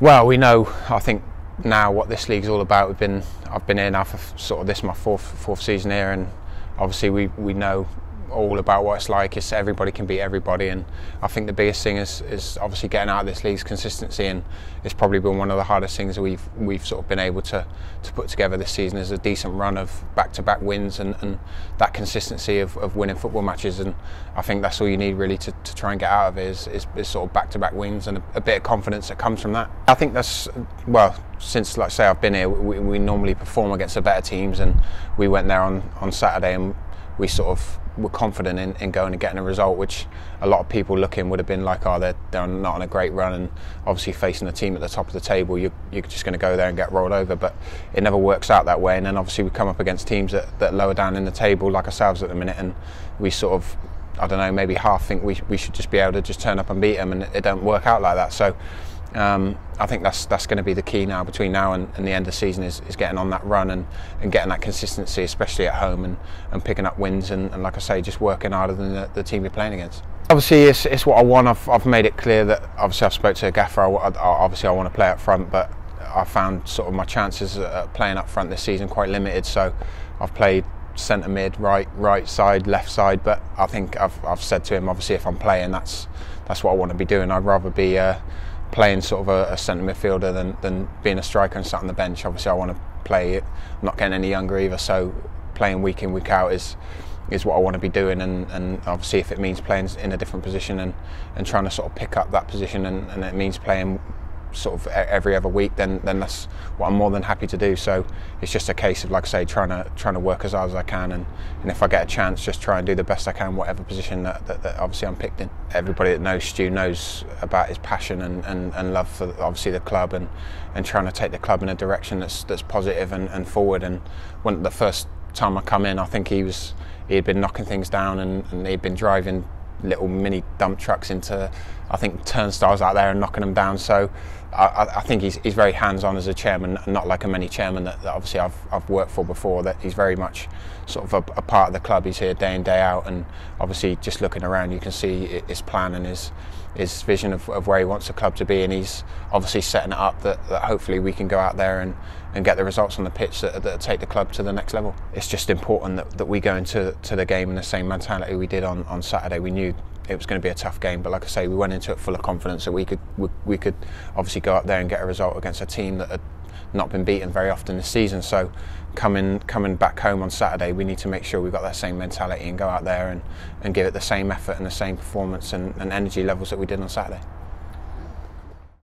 Well, we know, I think now what this league's all about. I've been here now for sort of this my fourth season here, and obviously we know all about what it's like. It's everybody can beat everybody, and I think the biggest thing is obviously getting out of this league's consistency, and it's probably been one of the hardest things that we've sort of been able to put together this season, is a decent run of back-to-back wins and that consistency of winning football matches. And I think that's all you need really to try and get out of it is sort of back-to-back wins and a bit of confidence that comes from that. I think that's, well, since, like I say, I've been here, we normally perform against the better teams, and we went there on Saturday and we sort of were confident in going and getting a result, which a lot of people looking would have been like, oh, they're not on a great run, and obviously facing a team at the top of the table, you're just going to go there and get rolled over. But it never works out that way, and then obviously we come up against teams that lower down in the table like ourselves at the minute, and we sort of, I don't know, maybe half think we should just be able to just turn up and beat them, and it don't work out like that. So I think that's going to be the key now, between now and the end of the season, is getting on that run and getting that consistency, especially at home, and picking up wins, and like I say, just working harder than the team you're playing against. Obviously it's what I want. I've made it clear that obviously I've spoke to a gaffer, obviously I want to play up front, but I found sort of my chances at playing up front this season quite limited, so I've played centre mid, right side, left side, but I think I've said to him, obviously if I'm playing, that's what I want to be doing. I'd rather be playing sort of a centre midfielder than being a striker and sat on the bench. Obviously I want to play, I'm not getting any younger either, so playing week in, week out is what I want to be doing, and obviously if it means playing in a different position and trying to sort of pick up that position, and it means playing sort of every other week, then that's what I'm more than happy to do. So it's just a case of, like I say, trying to work as hard as I can, and if I get a chance, just try and do the best I can, whatever position that obviously I'm picked in. Everybody that knows Stu knows about his passion and love for obviously the club, and trying to take the club in a direction that's positive and forward. And when the first time I come in, I think he had been knocking things down, and he'd been driving little mini dump trucks into, I think, turnstiles out there and knocking them down. So I think he's very hands-on as a chairman, not like many chairmen that obviously I've worked for before, that he's very much sort of a part of the club. He's here day in, day out, and obviously just looking around you can see his plan and his vision of where he wants the club to be, and he's obviously setting it up that hopefully we can go out there and get the results on the pitch that take the club to the next level. It's just important that we go into the game in the same mentality we did on Saturday. We knew it was going to be a tough game, but like I say, we went into it full of confidence that we could obviously go up there and get a result against a team that had not been beaten very often this season. So coming back home on Saturday, we need to make sure we've got that same mentality and go out there and give it the same effort and the same performance and energy levels that we did on Saturday.